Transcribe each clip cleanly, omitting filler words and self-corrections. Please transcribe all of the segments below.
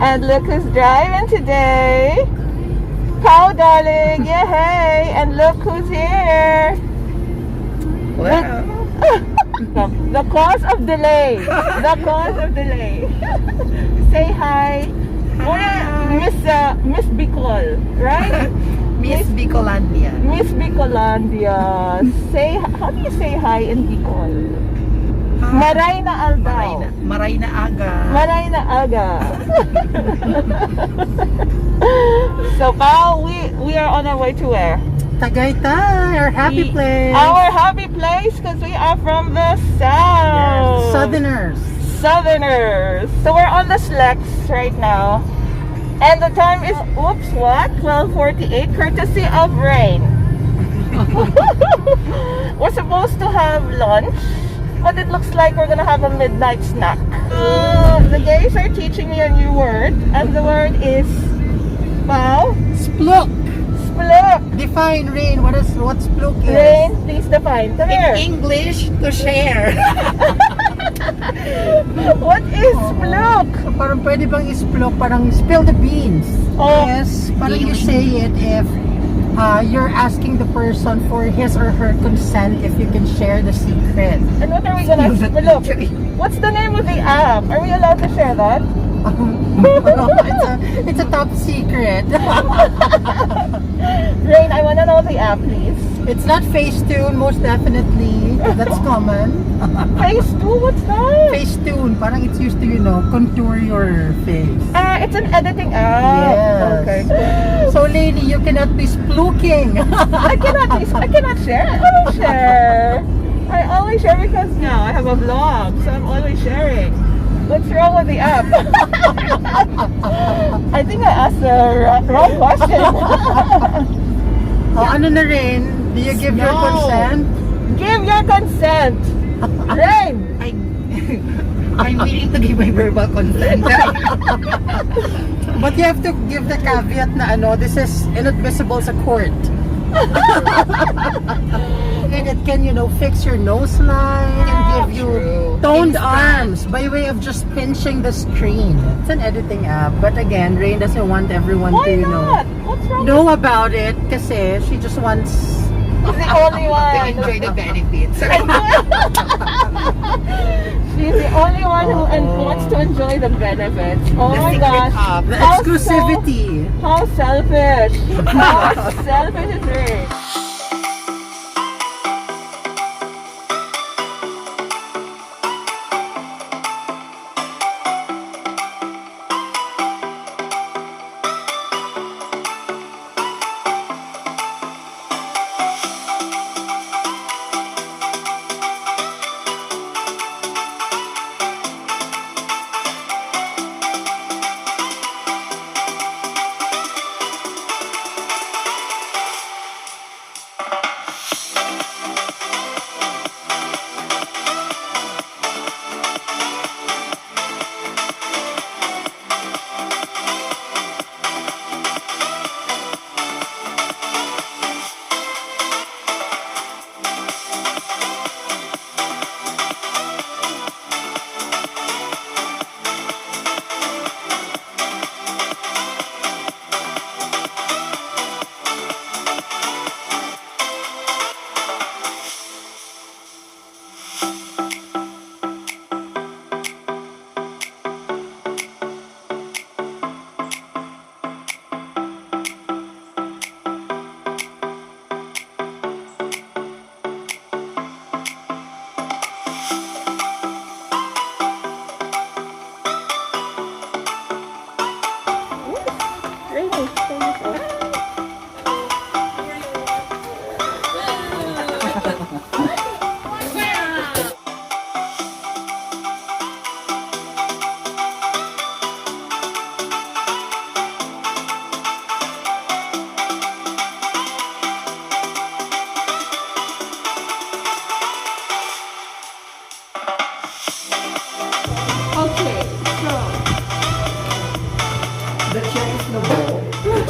And look who's driving today. Pow, darling. Yay. And look who's here. Wow. The cause of delay. The cause of delay. Say hi. Miss Bicol, right? Miss Bicolandia. Miss Bicolandia. Say, how do you say hi in Bicol? Maray na aldaw. Maray na aga. Maray na aga. So Pao, we are on our way to where? Tagaytay, our happy place. Our happy place because we are from the south. Yes, Southerners. So we're on the Slex right now. And the time is, oops, what? 12:48, courtesy of rain. We're supposed to have lunch, but it looks like we're gonna have a midnight snack. The guys are teaching me a new word, and the word is Pao? Spluk. Spluk. Define Rain. What's spluk is? Rain, please define. Come here. In English, to share. What is spluk? So, parang pwede bang ispluk? Parang spill the beans. Oh. Yes, parang you say it if you're asking the person for his or her consent if you can share the secret. And what are we gonna spluk? What's the name of the app? Are we allowed to share that? It's a top secret. Rain, I wanna know the app, please. It's not Facetune, most definitely. That's common. Face 2, what's that? Facetune, parang it's used to, contour your face. It's an editing app. Yes. Okay. So, lady, you cannot be spluking. I cannot share. I always share. I always share because now I have a vlog, so I'm always sharing. What's wrong with the app? I think I asked the wrong question. Ano na rin? Do you give your No. consent? Give your consent. Rain. I'm willing to give my verbal consent. But you have to give the caveat na this is inadmissible sa court. And it can, fix your nose line and give you toned arms by way of just pinching the screen. It's an editing app. But again, Rain doesn't want everyone Why to, not? What's wrong? know about it kasi she just wants... She's the only To one. enjoy the benefits. She's the only one who wants to enjoy the benefits. Oh The my secret gosh. hub. The How exclusivity. How selfish. How selfish is Rain.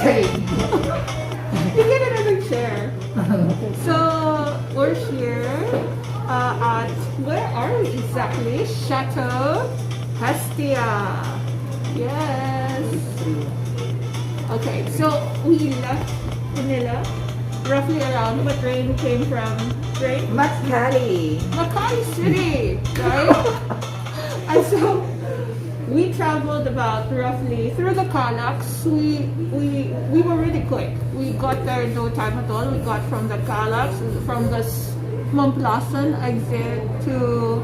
Okay. You get another chair. So we're here at, where are we exactly? Chateau Hestia. Yes. through. Okay, so we left Manila roughly around what train came from? Train? Mascali. Makati City, right? And so we traveled about roughly through the Calax. We were really quick. We got there in no time at all. We got from the Calax, from the Momplasan exit to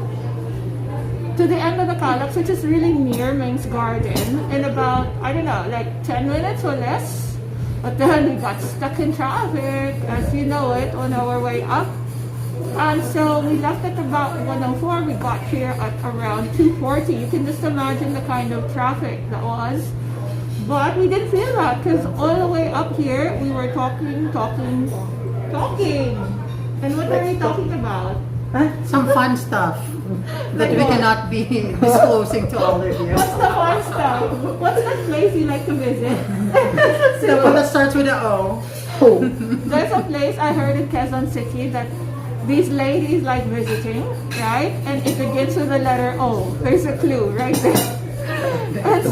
the end of the Calax, which is really near Ming's Garden, in about, I don't know, like 10 minutes or less. But then we got stuck in traffic, as you know it, on our way up. And so we left at about 1:04. We got here at around 2:40. You can just imagine the kind of traffic that was. But we didn't feel that because all the way up here we were talking. And what were we talking about? Some fun stuff that we cannot be disclosing to all of you. What's the fun stuff? What's that place you like to visit? The one that starts with an O. There's a place I heard in Quezon City that these ladies like visiting, right? And it begins with the letter O. There's a clue right there. And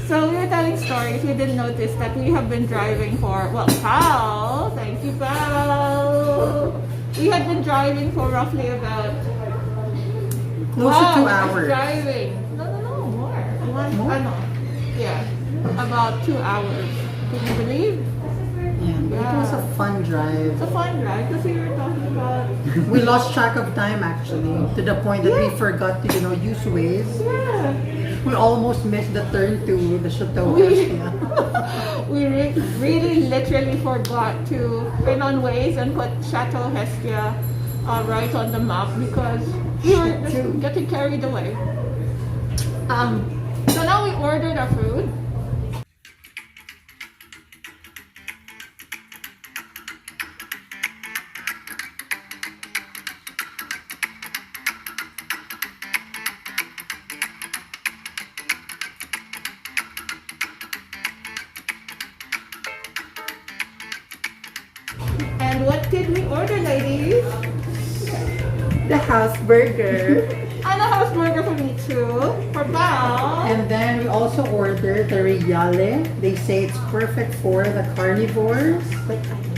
so we were telling stories. We didn't notice that we have been driving for, well, Pal. Thank you, Pal. We had been driving for roughly about Close to 2 hours. Driving. No, more. Ano? Yeah, about 2 hours. Can you believe? Yeah, it was a fun drive. It's a fun drive because we were talking about. We lost track of time actually, to the point that we forgot to, use Waze. Yeah. We almost missed the turn to the Chateau Hestia. We really literally forgot to pin on Waze and put Chateau Hestia right on the map because we were just getting carried away. So now we ordered our food. And what did we order, ladies? The house burger. And a house burger for me too, for Pao. And then we also ordered the Riale. They say it's perfect for the carnivores.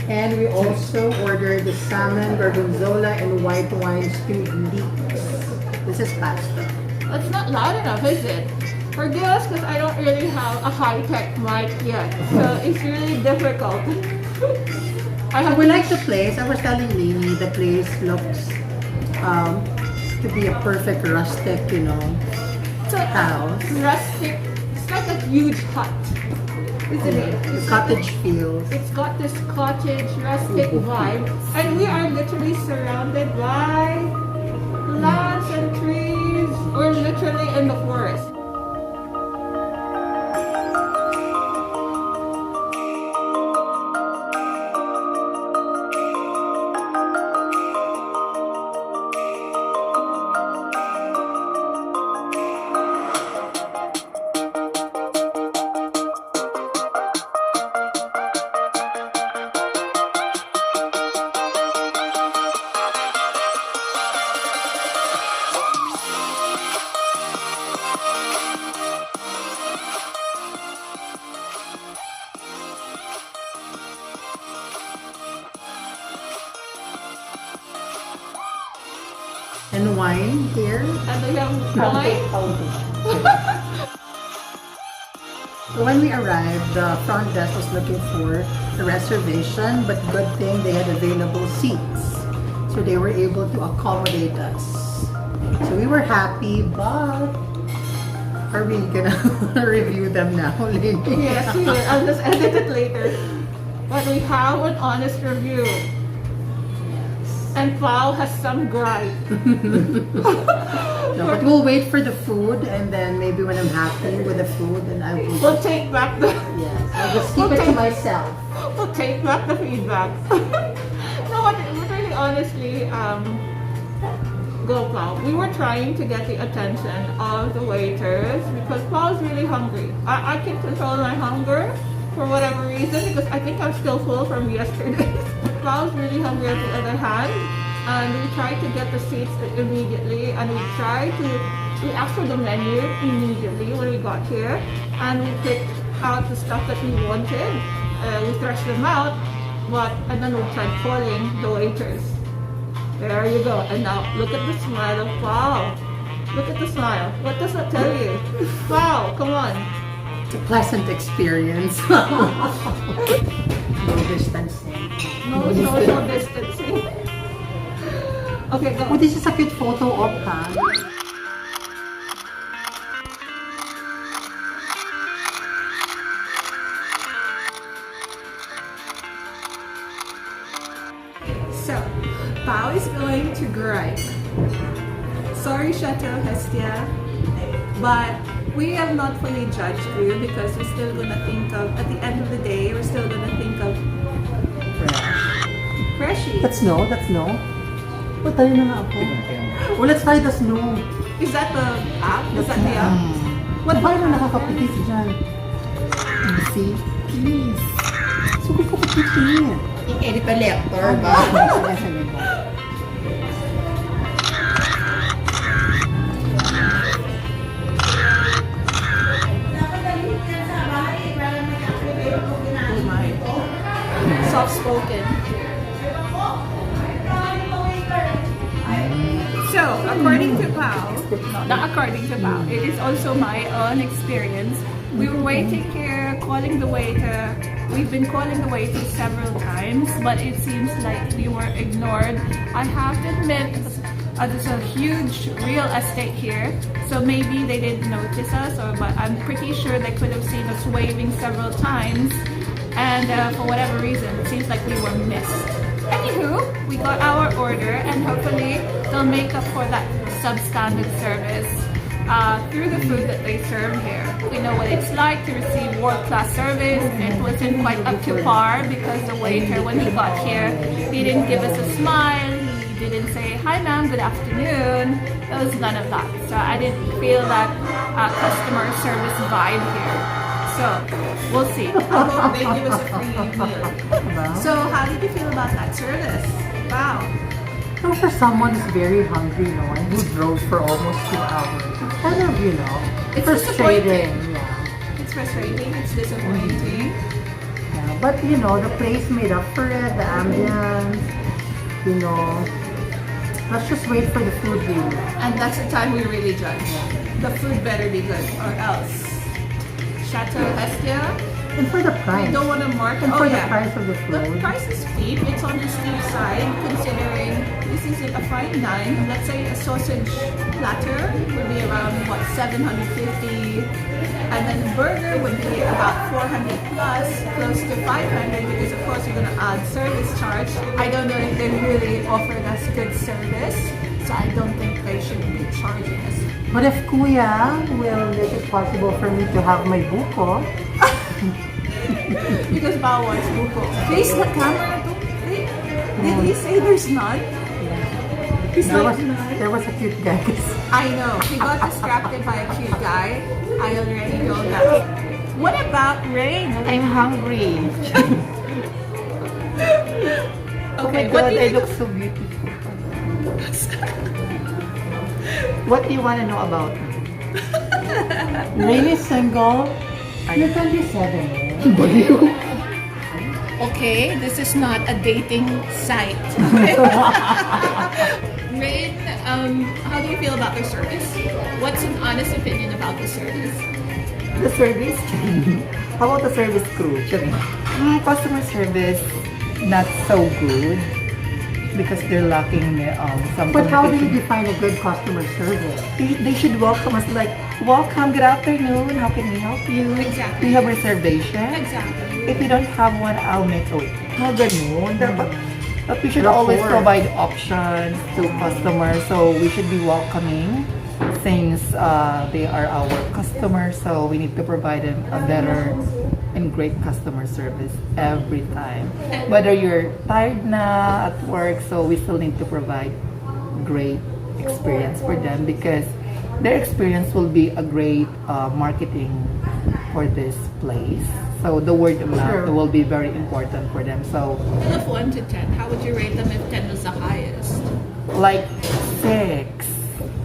And we also ordered the salmon, gorgonzola, and white wine stewed leeks. This is pasta. That's not loud enough, is it? Forgive us because I don't really have a high-tech mic yet, so it's really difficult. We like the place. I was telling Lainey, the place looks to be a perfect rustic, house. Rustic. It's like a huge hut, isn't it? The cottage feels. It's got this cottage, rustic vibe, and we are literally surrounded by plants and trees. We're literally in the forest. And wine here. And we have wine. So when we arrived, the front desk was looking for a reservation, but good thing they had available seats. So they were able to accommodate us. So we were happy, but are we gonna review them now, Lynn? Yes, we will. I'll just edit it later. But we have an honest review. And Pao has some gripe. No, but we'll wait for the food, and then maybe when I'm happy with the food, then I will. We'll take back the. Yes, I'll just keep it to myself. We'll take back the feedback. No, but really, honestly, go Pao. We were trying to get the attention of the waiters because Pao's really hungry. I can control my hunger for whatever reason because I think I'm still full from yesterday. Pao's really hungry on the other hand, and we tried to get the seats immediately, and we tried to We asked for the menu immediately when we got here, and we picked out the stuff that we wanted. We threshed them out, and then we tried calling the waiters. There you go. And now look at the smile of wow. Look at the smile. What does that tell you? Wow, come on. It's a pleasant experience. No distancing. No social distancing. Okay, go. Oh, this is a cute photo of her. So, Pao is going to gripe. Sorry, Chateau Hestia, but we have not fully judged you because we're still gonna think of, at the end of the day, we're still gonna think of Freshie. That's no. What tayo na nga ako? Well, let's try the snow. Is that the app? Is that the app? What ba na nakakapitis dyan? See? Please. Suko ko kapitin. I-edit pa lector ba? Oh my. Soft-spoken. So, according to Pao, not according to Pao, it is also my own experience. We were waiting here, calling the waiter. We've been calling the waiter several times, but it seems like we were ignored. I have to admit, there's a huge real estate here, so maybe they didn't notice us, but I'm pretty sure they could have seen us waving several times, and for whatever reason, it seems like we were missed. Anywho, we got our order, and hopefully they'll make up for that substandard service through the food that they serve here. We know what it's like to receive world-class service. It wasn't quite up to par because the waiter, when he got here, he didn't give us a smile. He didn't say, "Hi ma'am, good afternoon." There was none of that. So I didn't feel that customer service vibe here. So we'll see. I hope they give us a free meal. So how did you feel about that service? Wow. So for someone who's very hungry, and who drove for almost 2 hours, it's kind of, It's frustrating. disappointing. Yeah. It's frustrating. It's disappointing. Yeah. But the place made up for it, the ambience, let's just wait for the food really. And that's the time we really judge. The food better be good or else. Chateau Hestia. And for the price. We don't want to mark. And for the price of the The food. price is steep. It's on the steep side considering this isn't a fine dine. Let's say a sausage platter would be around $750, and then the burger would be about 400 plus, close to 500 because of course you're gonna add service charge. I don't know if they really offered us good service, so I don't think they should be charging us. But if Kuya will make it possible for me to have my buko, Because Bao wants buko. Face the camera to. Did he say there's none? He's like, none. there was a cute guy. I know. He got distracted by a cute guy. I already know that. What about Rain? I'm hungry. Oh my Okay, what god, do I you look so beautiful. What do you want to know about me? Really single? You're 27. Okay, this is not a dating site. Rain, how do you feel about their service? What's an honest opinion about the service? The service? How about the service crew? Customer service, not so good. Because they're lacking some But how do you communication. define a good customer service? They should welcome us like, welcome, good afternoon, how can we help you? Exactly. Do you have reservation? Exactly. If you don't have one, I'll make a way. No, ganun. But we should Rapport. always provide options to customers, so we should be welcoming since they are our customers, so we need to provide them a better and great customer service every time. Whether you're tired na at work, so we still need to provide great experience for them because their experience will be a great marketing for this place. So the word of mouth Sure. will be very important for them. So Scale of 1 to 10, how would you rate them if 10 was the highest? like 6.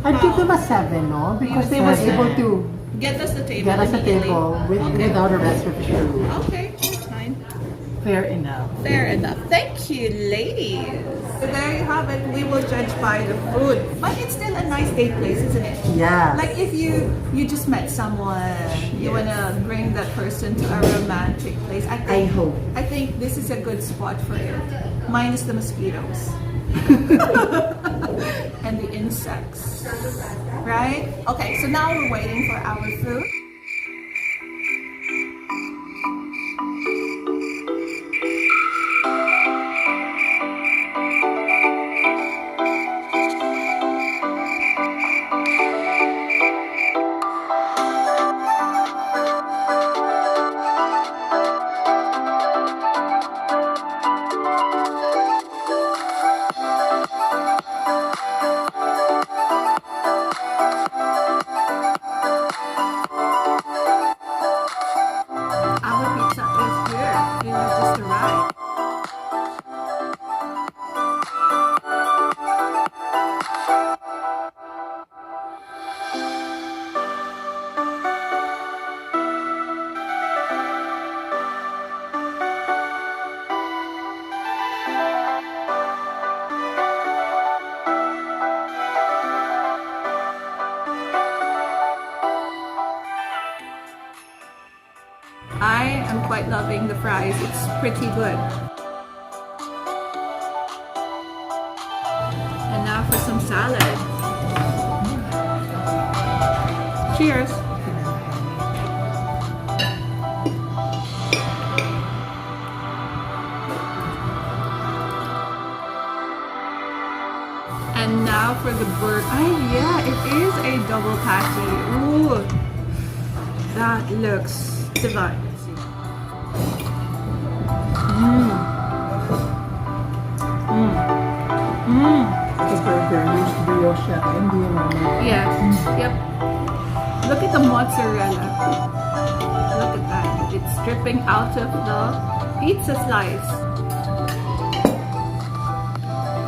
I'd give them a 7, no? Because they were able to Get us the table. get us a immediately. table without a reservation. Okay, that's fine. Fair enough. Fair enough. Thank you, ladies. So there you have it. We will judge by the food. But it's still a nice date place, isn't it? Yeah. Like if you just met someone, you wanna bring that person to a romantic place. I hope. I think this is a good spot for it. Minus the mosquitoes. And the insects. Right? Okay, so now we're waiting for our food. Our pizza is here. It just arrived. I am quite loving the fries. It's pretty good. And now for some salad. Cheers. And now for the burger. Yeah, it is a double patty. Ooh, that looks divine. The burger used brioche and the Yeah. Yep. Look at the mozzarella. Look at that. It's dripping out of the pizza slice.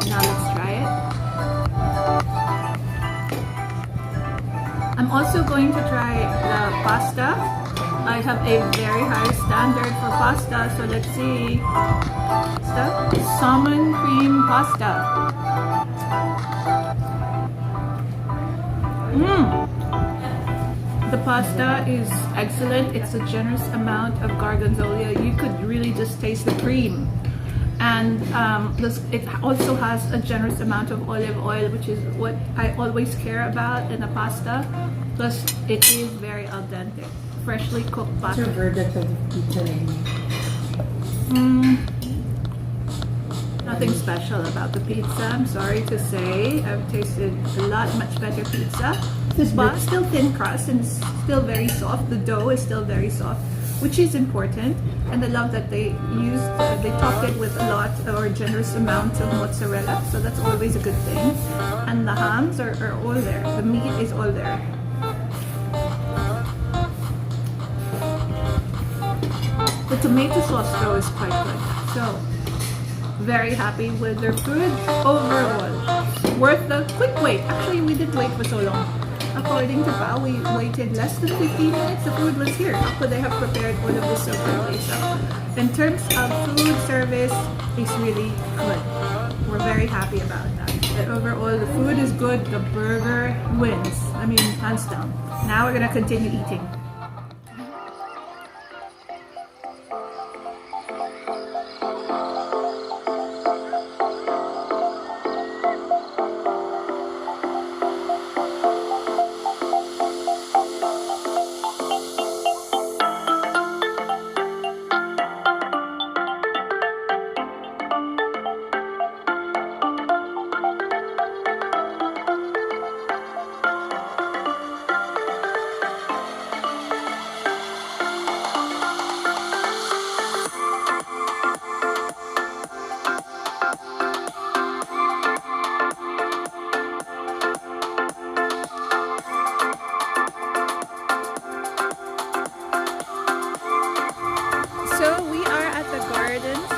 Now let's try it. I'm also going to try the pasta. I have a very high standard for pasta, so let's see. Salmon cream pasta. The pasta is excellent. It's a generous amount of gorgonzola. You could really just taste the cream. And it also has a generous amount of olive oil, which is what I always care about in a pasta. Plus, it is very al dente, freshly cooked What's your pasta. verdict of the pizza, Amy? Nothing special about the pizza, I'm sorry to say. I've tasted a lot much better pizza. But still thin crust and still very soft. The dough is still very soft, which is important. And I love that they topped it with a lot or generous amounts of mozzarella. So that's always a good thing. And the hams are all there. The meat is all there. The tomato sauce though is quite good. So very happy with their food overall. Worth the quick wait. Actually, we didn't wait for so long. According to Bao, we waited less than 15 minutes. The food was here. How could they have prepared all of this so quickly? So, in terms of food service, it's really good. We're very happy about that. But overall, the food is good. The burger wins. I mean, hands down. Now we're gonna continue eating.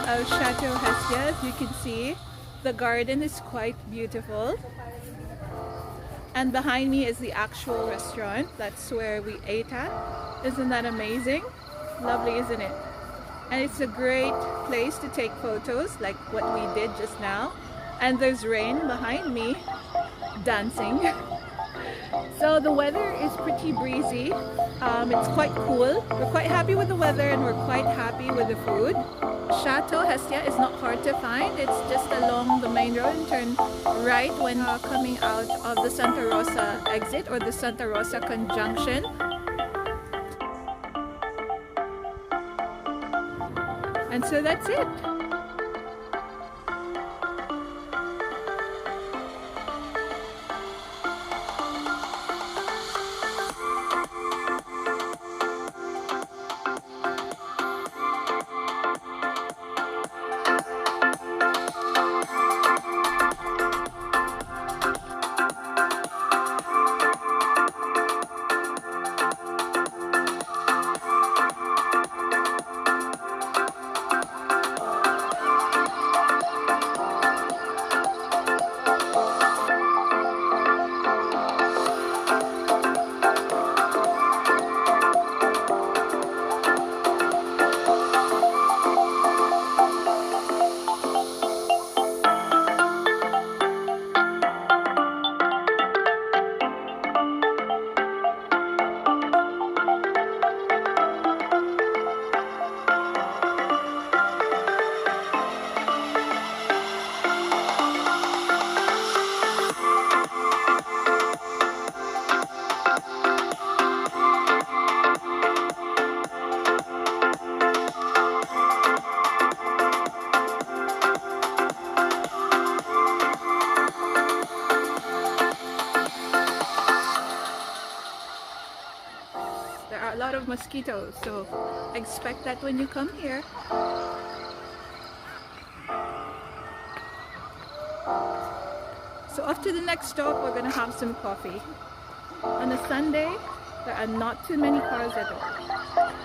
Of Chateau Hestia. As you can see, the garden is quite beautiful. And behind me is the actual restaurant. That's where we ate at. Isn't that amazing? Lovely, isn't it? And it's a great place to take photos like what we did just now. And there's rain behind me dancing. So the weather is pretty breezy. It's quite cool. We're quite happy with the weather and we're quite happy with the food. Chateau Hestia is not hard to find. It's just along the main road and turn right when coming out of the Santa Rosa exit or the Santa Rosa conjunction. And so that's it. There are a lot of mosquitoes, so expect that when you come here. So off to the next stop, we're gonna have some coffee. On a Sunday, there are not too many cars at all.